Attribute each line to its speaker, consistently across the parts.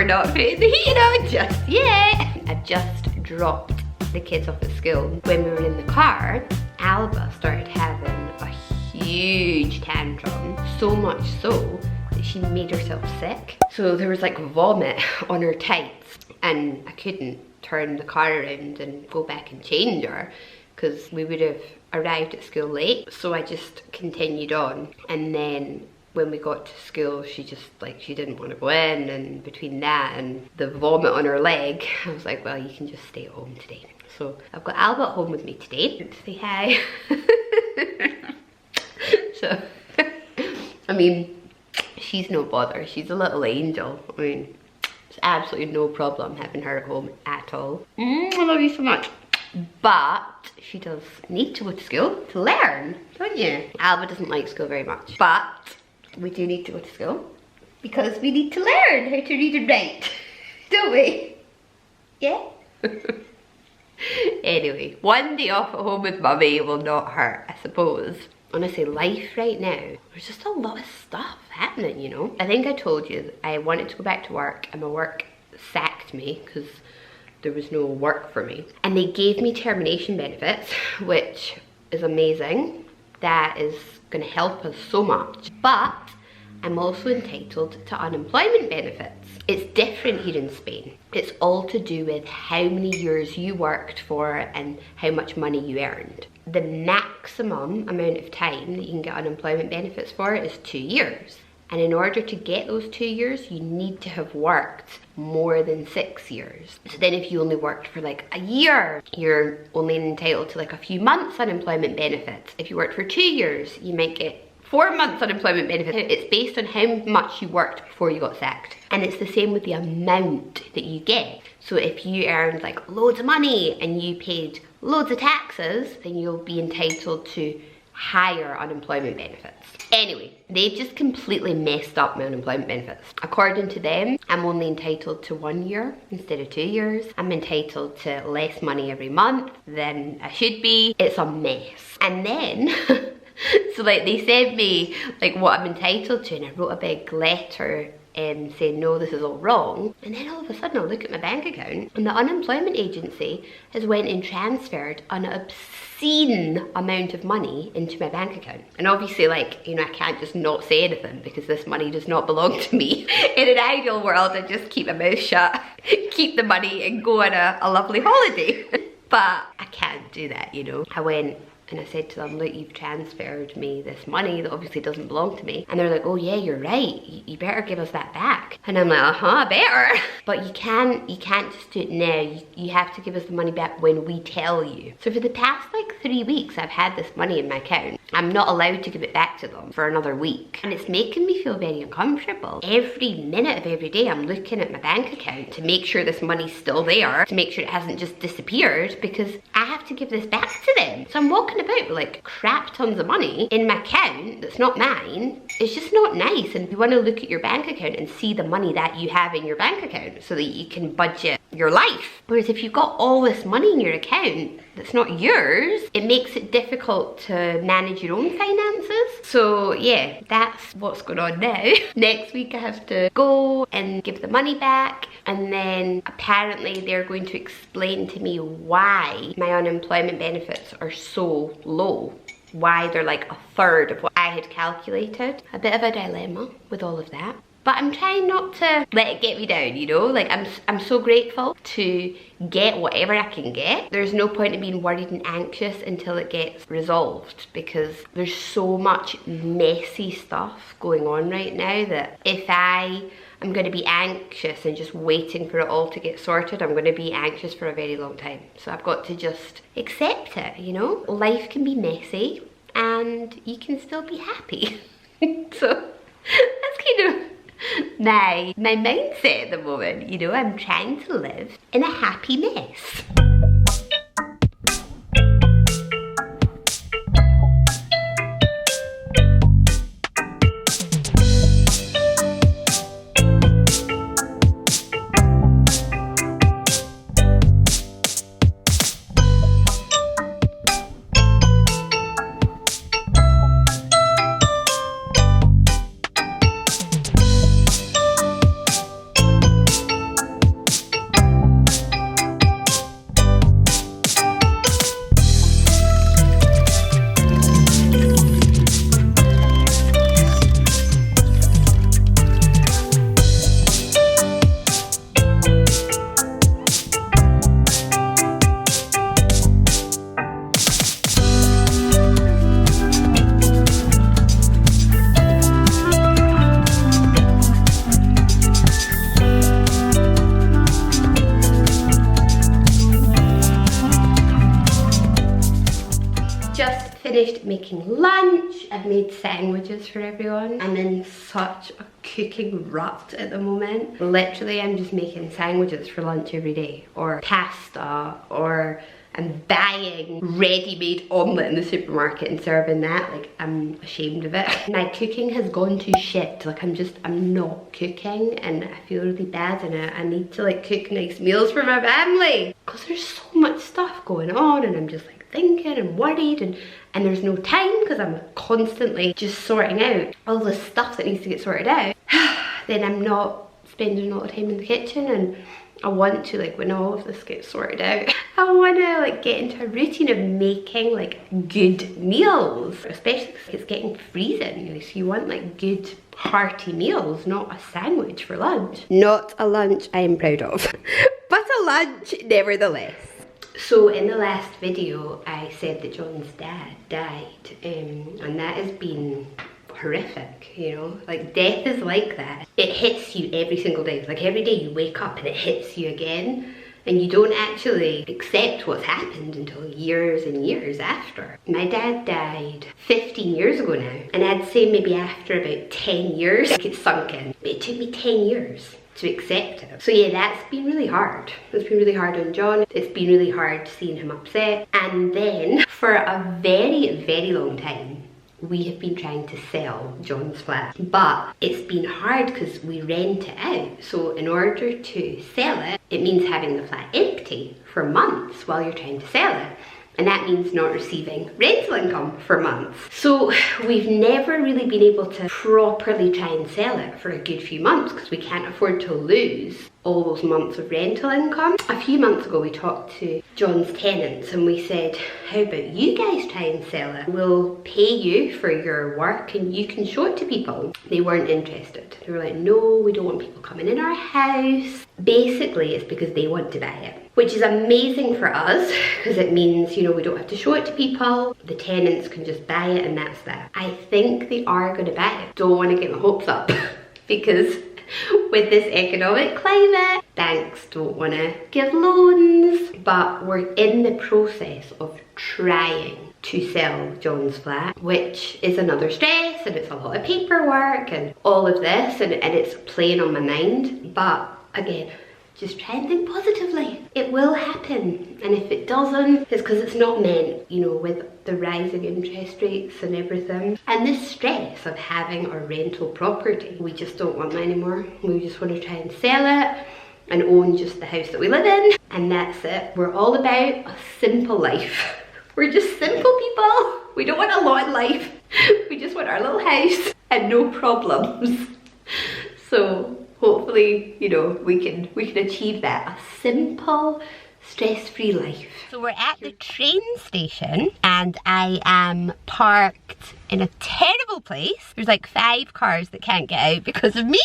Speaker 1: we're not putting the heating on just yet. I've just dropped the kids off at school. When we were in the car, Alba started having a huge tantrum. So much so that she made herself sick. So there was like vomit on her tights and I couldn't turn the car around and go back and change her because we would have arrived at school late. So I just continued on, and then when we got to school, she just like, she didn't want to go in, and between that and the vomit on her leg, I was like, well, you can just stay at home today. So I've got Alba at home with me today to say hi. So, I mean, she's no bother. She's a little angel. I mean, it's absolutely no problem having her at home at all. I love you so much. But she does need to go to school to learn, don't you? Alba doesn't like school very much, but we do need to go to school because we need to learn how to read and write, don't we? Yeah? Anyway, one day off at home with mummy will not hurt, I suppose. Honestly, life right now, there's just a lot of stuff happening, you know? I think I told you I wanted to go back to work and my work sacked me because there was no work for me. And they gave me termination benefits, which is amazing. That is gonna help us so much. But I'm also entitled to unemployment benefits. It's different here in Spain. It's all to do with how many years you worked for and how much money you earned. The maximum amount of time that you can get unemployment benefits for is 2 years. And in order to get those 2 years, you need to have worked more than 6 years. So then if you only worked for like a year, you're only entitled to like a few months unemployment benefits. If you worked for 2 years, you might get 4 months unemployment benefits. It's based on how much you worked before you got sacked. And it's the same with the amount that you get. So if you earned like loads of money and you paid loads of taxes, then you'll be entitled to higher unemployment benefits. Anyway, they've just completely messed up my unemployment benefits. According to them, I'm only entitled to 1 year instead of 2 years. I'm entitled to less money every month than I should be. It's a mess. And then, so like they sent me like what I'm entitled to, and I wrote a big letter saying no, this is all wrong. And then all of a sudden I look at my bank account and the unemployment agency has went and transferred an obscene amount of money into my bank account. And obviously, like, you know, I can't just not say anything because this money does not belong to me. In an ideal world, I'd just keep my mouth shut, keep the money and go on a lovely holiday. But I can't do that, you know. I went and I said to them, look, you've transferred me this money that obviously doesn't belong to me. And they're like, oh yeah, you're right. You better give us that back. And I'm like, I better. But you can't just do it now. You have to give us the money back when we tell you. So for the past like 3 weeks, I've had this money in my account. I'm not allowed to give it back to them for another week. And it's making me feel very uncomfortable. Every minute of every day, I'm looking at my bank account to make sure this money's still there, to make sure it hasn't just disappeared, because I have to give this back to them. So I'm walking about with like crap tons of money in my account that's not mine. It's just not nice. And you want to look at your bank account and see the money that you have in your bank account so that you can budget your life. Whereas if you've got all this money in your account that's not yours, it makes it difficult to manage your own finances. So yeah, that's what's going on now. Next week I have to go and give the money back, and then apparently they're going to explain to me why my unemployment benefits are so low. Why they're like a third of what I had calculated. A bit of a dilemma with all of that. But I'm trying not to let it get me down, you know? Like, I'm so grateful to get whatever I can get. There's no point in being worried and anxious until it gets resolved, because there's so much messy stuff going on right now that if I'm going to be anxious and just waiting for it all to get sorted, I'm going to be anxious for a very long time. So I've got to just accept it, you know? Life can be messy and you can still be happy. So that's kind of my mindset at the moment, you know? I'm trying to live in a happy mess. making lunch. I've made sandwiches for everyone. I'm in such a cooking rut at the moment. Literally, I'm just making sandwiches for lunch every day, or pasta, or I'm buying ready-made omelette in the supermarket and serving that. Like, I'm ashamed of it. My cooking has gone to shit. Like, I'm not cooking and I feel really bad in it. I need to like cook nice meals for my family because there's so much stuff going on and I'm just like thinking and worried and there's no time because I'm constantly just sorting out all the stuff that needs to get sorted out. Then I'm not spending a lot of time in the kitchen, and I want to, like, when all of this gets sorted out, I want to like get into a routine of making like good meals, especially because it's getting freezing, you know, so you want like good hearty meals, not a sandwich for lunch. Not a lunch I am proud of, but a lunch nevertheless. So in the last video, I said that John's dad died, and that has been horrific, you know, like death is like that. It hits you every single day. Like every day you wake up and it hits you again, and you don't actually accept what's happened until years and years after. My dad died 15 years ago now, and I'd say maybe after about 10 years, like, it sunk in. But it took me 10 years to accept it. So yeah, that's been really hard. It's been really hard on John. It's been really hard seeing him upset. And then for a very, very long time, we have been trying to sell John's flat, but it's been hard because we rent it out. So in order to sell it, it means having the flat empty for months while you're trying to sell it. And that means not receiving rental income for months. So we've never really been able to properly try and sell it for a good few months because we can't afford to lose all those months of rental income. A few months ago we talked to John's tenants and we said, how about you guys try and sell it? We'll pay you for your work and you can show it to people. They weren't interested. They were like, no, we don't want people coming in our house. Basically, it's because they want to buy it, which is amazing for us because it means, you know, we don't have to show it to people. The tenants can just buy it and that's that. I think they are going to buy it. Don't want to get my hopes up because with this economic climate, banks don't want to give loans, but we're in the process of trying to sell John's flat, which is another stress, and it's a lot of paperwork and all of this, and it's playing on my mind. But again, just try and think positively. It will happen, and if it doesn't, it's because it's not meant, you know, with the rising interest rates and everything. And this stress of having a rental property, we just don't want that anymore. We just want to try and sell it and own just the house that we live in, and that's it. We're all about a simple life. We're just simple people. We don't want a lot in life. We just want our little house and no problems. So hopefully, you know, we can achieve that. A simple, stress-free life. So we're at the train station and I am parked in a terrible place. There's like 5 cars that can't get out because of me.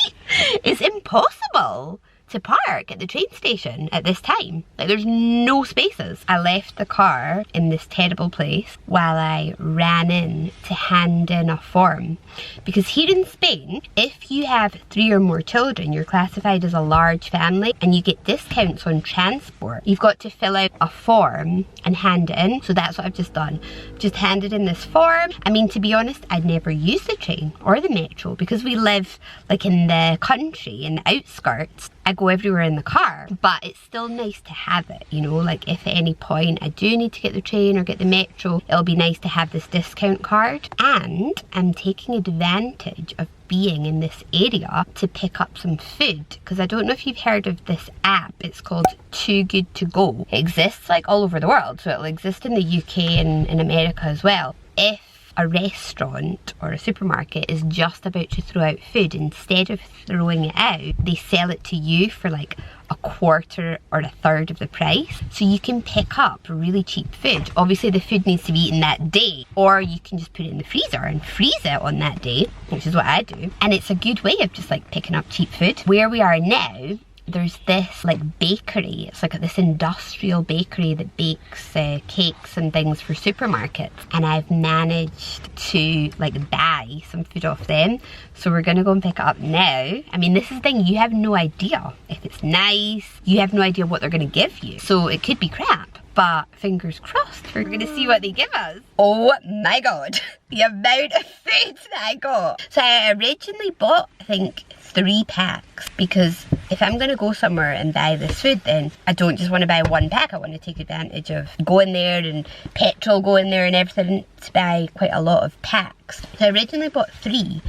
Speaker 1: It's impossible to park at the train station at this time. Like, there's no spaces. I left the car in this terrible place while I ran in to hand in a form, because here in Spain, if you have 3 or more children, you're classified as a large family and you get discounts on transport. You've got to fill out a form and hand it in. So that's what I've just done. Just handed in this form. I mean, to be honest, I'd never use the train or the metro because we live like in the country, in the outskirts. I go everywhere in the car, but it's still nice to have it, you know, like if at any point I do need to get the train or get the metro, it'll be nice to have this discount card. And I'm taking advantage of being in this area to pick up some food, because I don't know if you've heard of this app. It's called Too Good To Go. It exists like all over the world, so it'll exist in the UK and in America as well. If a restaurant or a supermarket is just about to throw out food, instead of throwing it out, they sell it to you for like a quarter or a third of the price. So you can pick up really cheap food. Obviously the food needs to be eaten that day, or you can just put it in the freezer and freeze it on that day, which is what I do. And it's a good way of just like picking up cheap food. Where we are now, there's this like bakery. It's like this industrial bakery that bakes cakes and things for supermarkets, and I've managed to like buy some food off them. So we're gonna go and pick it up now. I mean, this is the thing, you have no idea if it's nice. You have no idea what they're gonna give you, so it could be crap. But fingers crossed, we're gonna see what they give us. Oh my god, the amount of food that I got. So I originally bought, I think, 3 packs, because if I'm gonna go somewhere and buy this food, then I don't just want to buy 1 pack. I want to take advantage of going there and petrol going there and everything to buy quite a lot of packs. So I originally bought 3,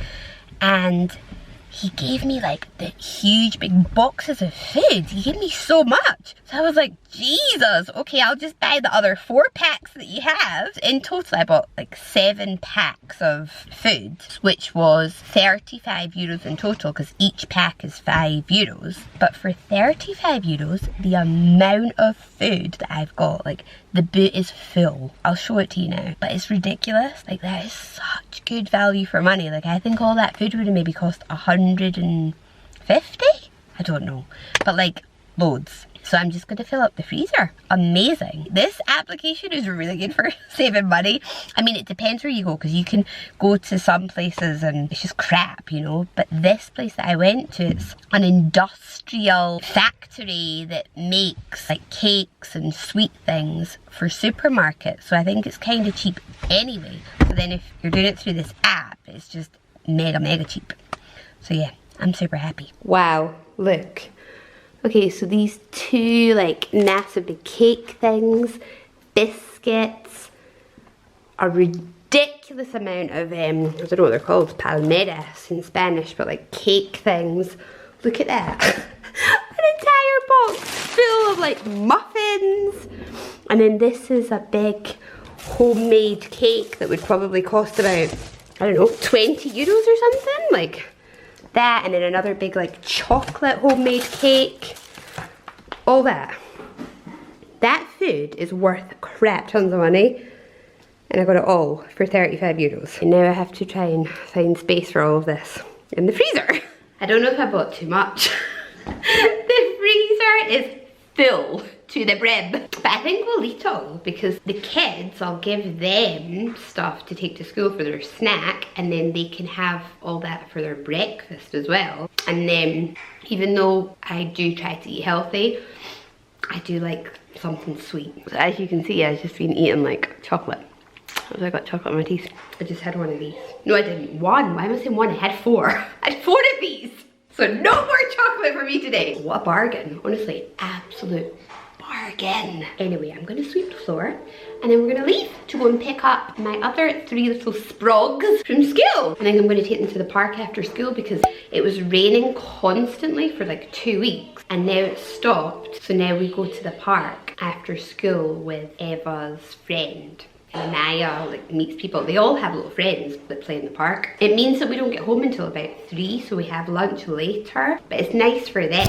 Speaker 1: and he gave me like the huge big boxes of food. He gave me so much. So I was like, Jesus, okay, I'll just buy the other 4 packs that you have. In total, I bought like 7 packs of food, which was 35 euros in total, because each pack is 5 euros. But for 35 euros, the amount of food that I've got, like the boot is full. I'll show it to you now, but it's ridiculous. Like that is such good value for money. Like I think all that food would have maybe cost 150? I don't know, but like loads. So I'm just going to fill up the freezer. Amazing. This application is really good for saving money. I mean, it depends where you go, because you can go to some places and it's just crap, you know. But this place that I went to, it's an industrial factory that makes like cakes and sweet things for supermarkets. So I think it's kind of cheap anyway. So then if you're doing it through this app, it's just mega cheap. So yeah, I'm super happy. Wow, look. Okay, so these 2 like massive big cake things, biscuits, a ridiculous amount of, I don't know what they're called, palmeras in Spanish, but like cake things. Look at that. An entire box full of like muffins. And then this is a big homemade cake that would probably cost about, I don't know, 20 euros or something. Like that, and then another big like chocolate homemade cake. All that. That food is worth crap tons of money, and I got it all for 35 euros. And now I have to try and find space for all of this in the freezer. I don't know if I bought too much. The freezer is full to the brim. But I think we'll eat all, because the kids, I'll give them stuff to take to school for their snack, and then they can have all that for their breakfast as well. And then, even though I do try to eat healthy, I do like something sweet. So as you can see, I've just been eating like chocolate. I got chocolate in my teeth. I just had one of these. No, I didn't. 1. Why am I saying 1? I had 4. I had 4 of these. So no more chocolate for me today. What a bargain. Honestly, absolute bargain. Anyway, I'm gonna sweep the floor, and then we're gonna leave to go and pick up my other 3 little sprogs from school. I think I'm gonna take them to the park after school, because it was raining constantly for like 2 weeks, and now it's stopped. So now we go to the park after school with Eva's friend. And Maya like meets people. They all have little friends that play in the park. It means that we don't get home until about 3, so we have lunch later, but it's nice for them.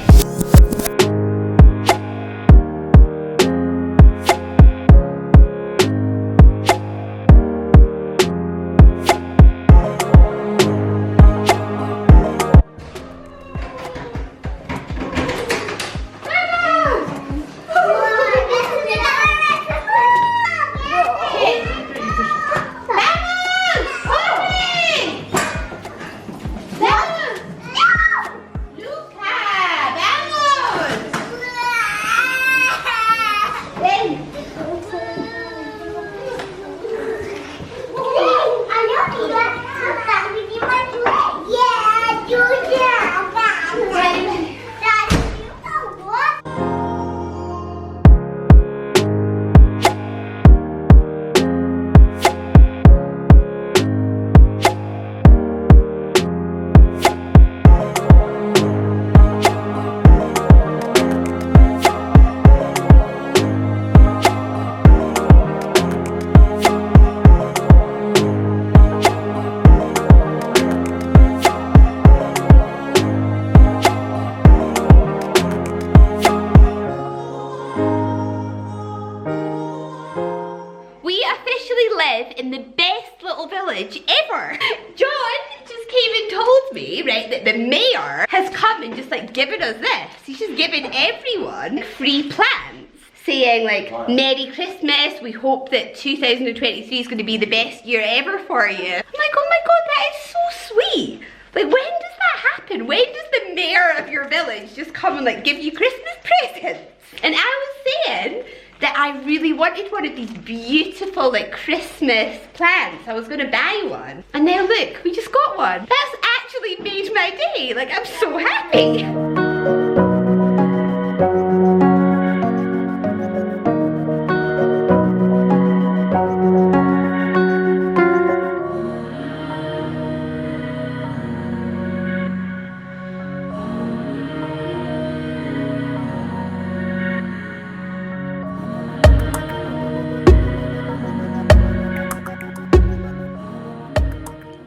Speaker 1: In the best little village ever. John just came and told me, right, that the mayor has come and just like given us this. He's just given everyone free plants, saying like, Merry Christmas, we hope that 2023 is going to be the best year ever for you. I'm like, oh my god, that is so sweet. Like, when does that happen? When does the mayor of your village just come and like give you Christmas presents? And I was saying that I really wanted one of these beautiful like Christmas plants. I was gonna buy one. And now look, we just got one. That's actually made my day. Like, I'm so happy.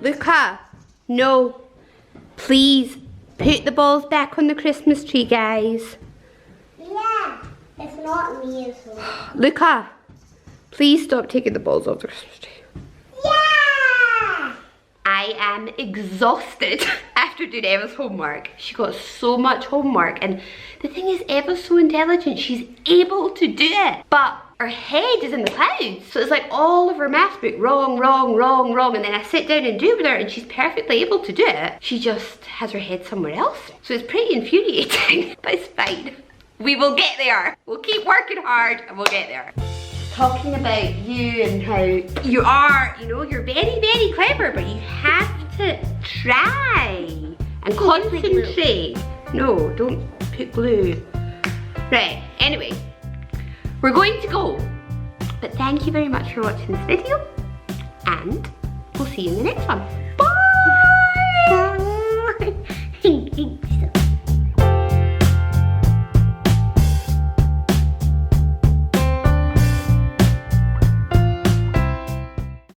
Speaker 1: Luca, no, please put the balls back on the Christmas tree, guys.
Speaker 2: Yeah, it's not me, it's her.
Speaker 1: Luca, please stop taking the balls off the Christmas tree.
Speaker 2: Yeah!
Speaker 1: I am exhausted after doing Eva's homework. She got so much homework, and the thing is, Eva's so intelligent, she's able to do it, but her head is in the clouds. So it's like all of her math book, wrong, wrong, wrong, wrong, and then I sit down and do it with her and she's perfectly able to do it. She just has her head somewhere else. So it's pretty infuriating, but it's fine. We will get there. We'll keep working hard and we'll get there. Talking about you and how you are, you know, you're very, very clever, but you have to try and concentrate. No, don't put glue. Right, anyway. We're going to go, but thank you very much for watching this video, and we'll see you in the next one.